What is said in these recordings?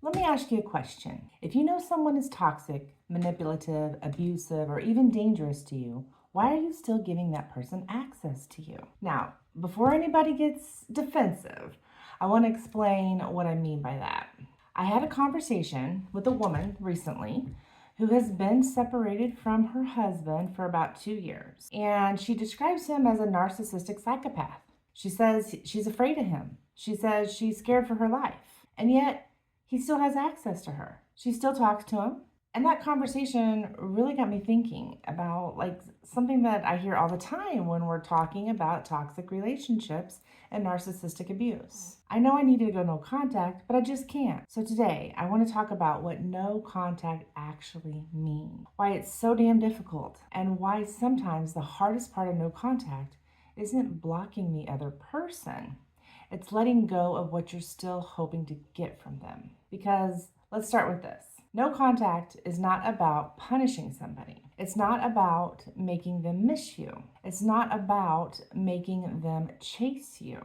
Let me ask you a question. If you know someone is toxic, manipulative, abusive, or even dangerous to you, why are you still giving that person access to you? Now, before anybody gets defensive, I want to explain what I mean by that. I had a conversation with a woman recently who has been separated from her husband for about 2 years, and she describes him as a narcissistic psychopath. She says she's afraid of him. She says she's scared for her life. And yet, he still has access to her. She still talks to him. And that conversation really got me thinking about something that I hear all the time when we're talking about toxic relationships and narcissistic abuse. I know I needed to go no contact, but I just can't. So today, I want to talk about what no contact actually means, why it's so damn difficult, and why sometimes the hardest part of no contact isn't blocking the other person. It's letting go of what you're still hoping to get from them. Because let's start with this. No contact is not about punishing somebody. It's not about making them miss you. It's not about making them chase you.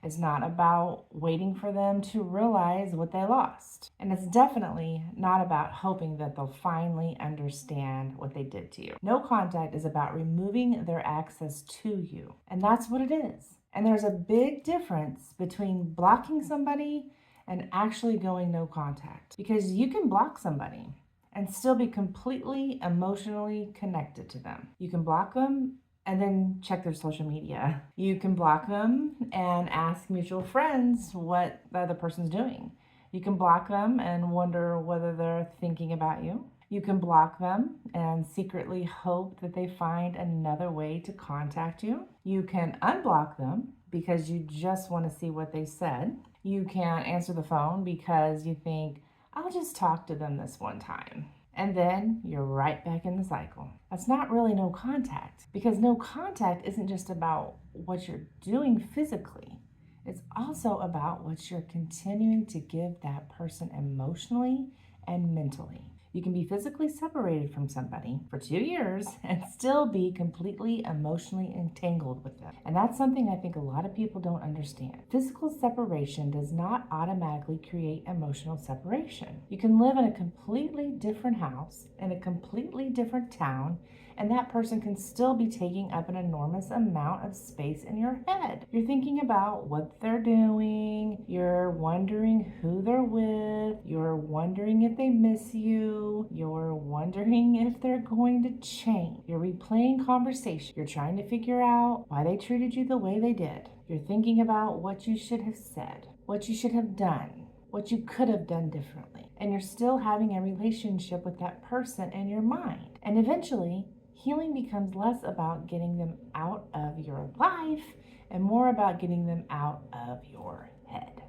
It's not about waiting for them to realize what they lost. And it's definitely not about hoping that they'll finally understand what they did to you. No contact is about removing their access to you. And that's what it is. And there's a big difference between blocking somebody and actually going no contact. Because you can block somebody and still be completely emotionally connected to them. You can block them and then check their social media. You can block them and ask mutual friends what the other person's doing. You can block them and wonder whether they're thinking about you. You can block them and secretly hope that they find another way to contact you. You can unblock them because you just want to see what they said. You can answer the phone because you think, I'll just talk to them this one time. And then you're right back in the cycle. That's not really no contact, because no contact isn't just about what you're doing physically. It's also about what you're continuing to give that person emotionally and mentally. You can be physically separated from somebody for 2 years and still be completely emotionally entangled with them. And that's something I think a lot of people don't understand. Physical separation does not automatically create emotional separation. You can live in a completely different house, in a completely different town, and that person can still be taking up an enormous amount of space in your head. You're thinking about what they're doing, you're wondering who they're with, you're wondering if they miss you, you're wondering if they're going to change. You're replaying conversation. You're trying to figure out why they treated you the way they did. You're thinking about what you should have said, what you should have done, what you could have done differently. And you're still having a relationship with that person in your mind. And eventually, healing becomes less about getting them out of your life and more about getting them out of your head.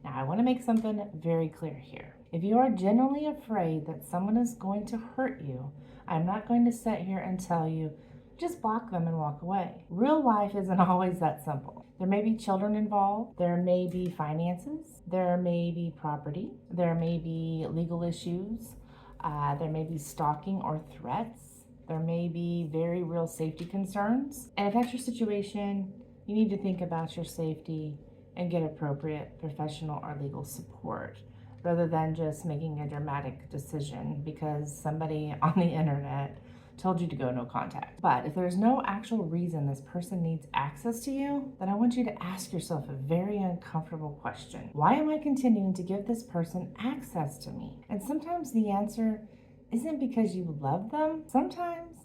Now, I want to make something very clear here. If you are genuinely afraid that someone is going to hurt you, I'm not going to sit here and tell you, just block them and walk away. Real life isn't always that simple. There may be children involved, there may be finances, there may be property, there may be legal issues, there may be stalking or threats. There may be very real safety concerns. And if that's your situation, you need to think about your safety and get appropriate professional or legal support rather than just making a dramatic decision because somebody on the internet told you to go no contact. But if there's no actual reason this person needs access to you, then I want you to ask yourself a very uncomfortable question. Why am I continuing to give this person access to me? And sometimes the answer isn't because you love them. Sometimes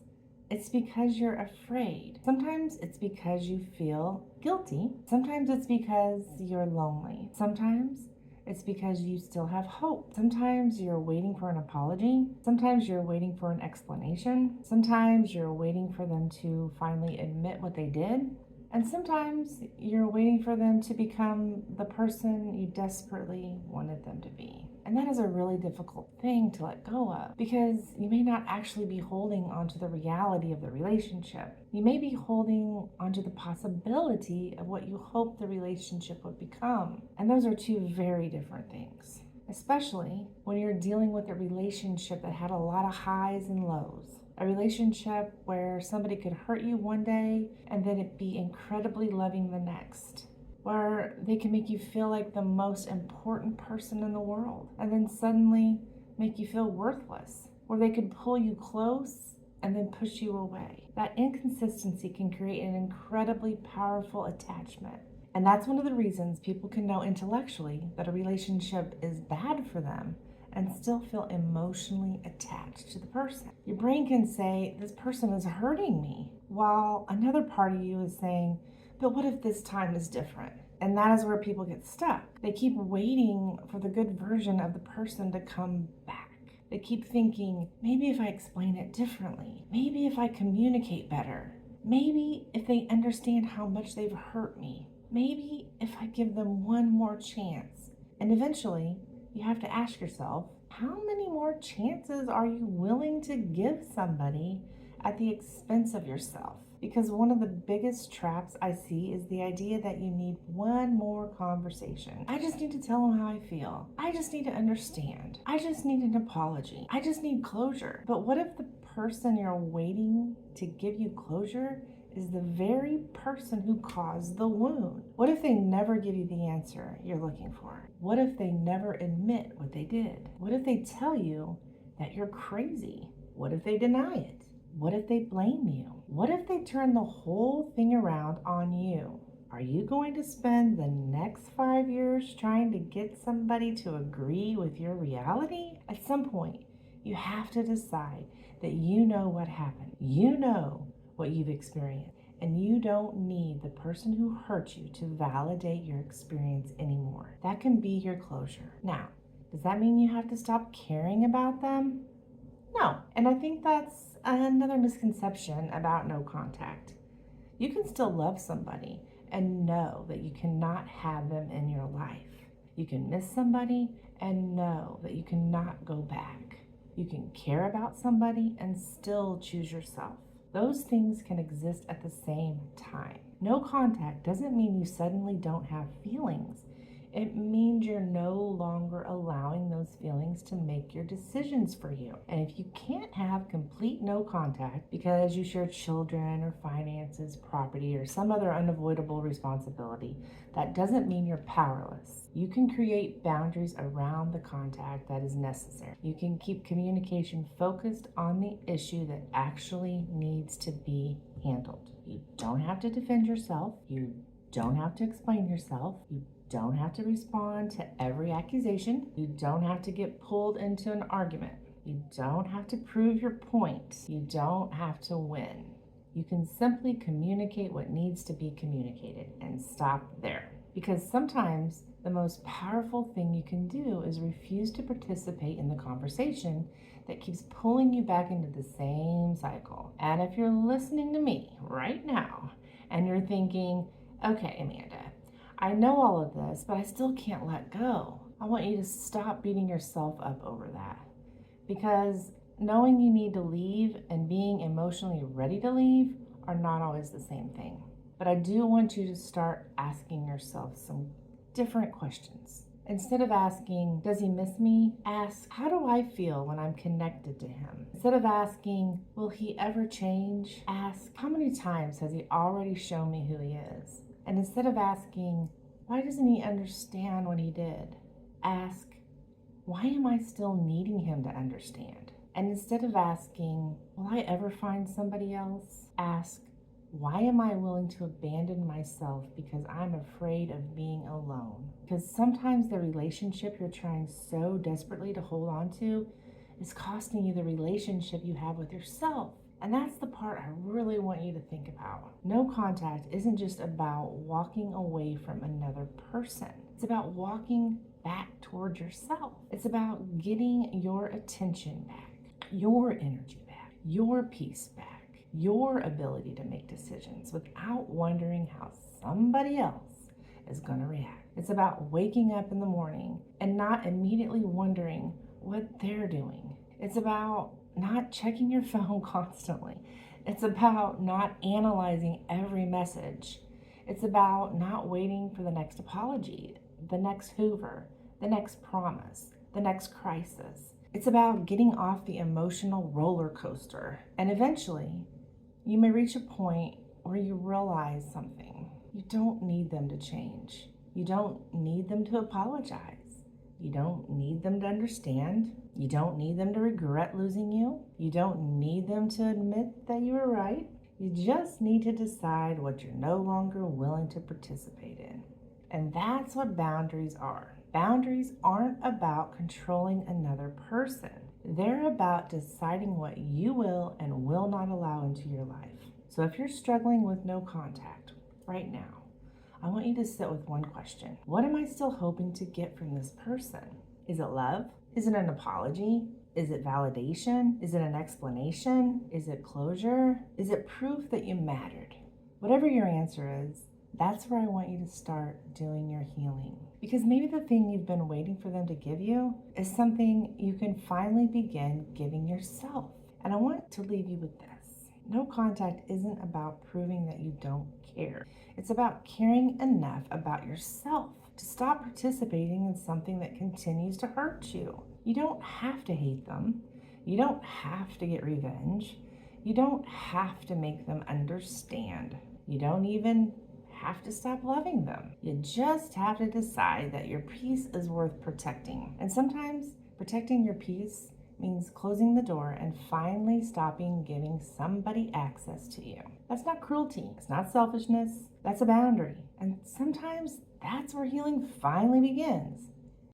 it's because you're afraid. Sometimes it's because you feel guilty. Sometimes it's because you're lonely. Sometimes it's because you still have hope. Sometimes you're waiting for an apology. Sometimes you're waiting for an explanation. Sometimes you're waiting for them to finally admit what they did. And sometimes you're waiting for them to become the person you desperately wanted them to be. And that is a really difficult thing to let go of because you may not actually be holding onto the reality of the relationship. You may be holding onto the possibility of what you hope the relationship would become. And those are two very different things, especially when you're dealing with a relationship that had a lot of highs and lows. A relationship where somebody could hurt you one day and then it be incredibly loving the next. where they can make you feel like the most important person in the world and then suddenly make you feel worthless, where they could pull you close and then push you away. That inconsistency can create an incredibly powerful attachment. And that's one of the reasons people can know intellectually that a relationship is bad for them and still feel emotionally attached to the person. Your brain can say, this person is hurting me, while another part of you is saying, but what if this time is different? And that is where people get stuck. They keep waiting for the good version of the person to come back. They keep thinking, maybe if I explain it differently, maybe if I communicate better, maybe if they understand how much they've hurt me, maybe if I give them one more chance. And eventually, you have to ask yourself, how many more chances are you willing to give somebody at the expense of yourself? Because one of the biggest traps I see is the idea that you need one more conversation. I just need to tell them how I feel. I just need to understand. I just need an apology. I just need closure. But what if the person you're waiting to give you closure is the very person who caused the wound? What if they never give you the answer you're looking for? What if they never admit what they did? What if they tell you that you're crazy? What if they deny it? What if they blame you? What if they turn the whole thing around on you? Are you going to spend the next 5 years trying to get somebody to agree with your reality? At some point, you have to decide that you know what happened. You know what you've experienced, and you don't need the person who hurt you to validate your experience anymore. That can be your closure. Now, does that mean you have to stop caring about them? No, and I think that's another misconception about no contact. You can still love somebody and know that you cannot have them in your life. You can miss somebody and know that you cannot go back. You can care about somebody and still choose yourself. Those things can exist at the same time. No contact doesn't mean you suddenly don't have feelings. It means you're no longer allowing those feelings to make your decisions for you. And if you can't have complete no contact because you share children or finances, property, or some other unavoidable responsibility, that doesn't mean you're powerless. You can create boundaries around the contact that is necessary. You can keep communication focused on the issue that actually needs to be handled. You don't have to defend yourself. You don't have to explain yourself. You don't have to respond to every accusation. You don't have to get pulled into an argument. You don't have to prove your point. You don't have to win. You can simply communicate what needs to be communicated and stop there. Because sometimes the most powerful thing you can do is refuse to participate in the conversation that keeps pulling you back into the same cycle. And if you're listening to me right now and you're thinking, okay, Amanda, I know all of this, but I still can't let go. I want you to stop beating yourself up over that. Because knowing you need to leave and being emotionally ready to leave are not always the same thing. But I do want you to start asking yourself some different questions. Instead of asking, does he miss me? Ask, how do I feel when I'm connected to him? Instead of asking, will he ever change? Ask, how many times has he already shown me who he is? And instead of asking, why doesn't he understand what he did? Ask, why am I still needing him to understand? And instead of asking, will I ever find somebody else? Ask, why am I willing to abandon myself because I'm afraid of being alone? Because sometimes the relationship you're trying so desperately to hold on to is costing you the relationship you have with yourself. And that's the part I really want you to think about. No contact isn't just about walking away from another person. It's about walking back toward yourself. It's about getting your attention back, your energy back, your peace back, your ability to make decisions without wondering how somebody else is going to react. It's about waking up in the morning and not immediately wondering what they're doing. It's about not checking your phone constantly. It's about not analyzing every message. It's about not waiting for the next apology, the next Hoover, the next promise, the next crisis. It's about getting off the emotional roller coaster. And eventually, you may reach a point where you realize something. You don't need them to change. You don't need them to apologize. You don't need them to understand. You don't need them to regret losing you. You don't need them to admit that you were right. You just need to decide what you're no longer willing to participate in. And that's what boundaries are. Boundaries aren't about controlling another person. They're about deciding what you will and will not allow into your life. So if you're struggling with no contact right now, I want you to sit with one question. What am I still hoping to get from this person? Is it love? Is it an apology? Is it validation? Is it an explanation? Is it closure? Is it proof that you mattered? Whatever your answer is, that's where I want you to start doing your healing. Because maybe the thing you've been waiting for them to give you is something you can finally begin giving yourself. And I want to leave you with this. No contact isn't about proving that you don't care. It's about caring enough about yourself to stop participating in something that continues to hurt you. You don't have to hate them. You don't have to get revenge. You don't have to make them understand. You don't even have to stop loving them. You just have to decide that your peace is worth protecting. And sometimes protecting your peace means closing the door and finally stopping giving somebody access to you. That's not cruelty. It's not selfishness. That's a boundary. And sometimes that's where healing finally begins.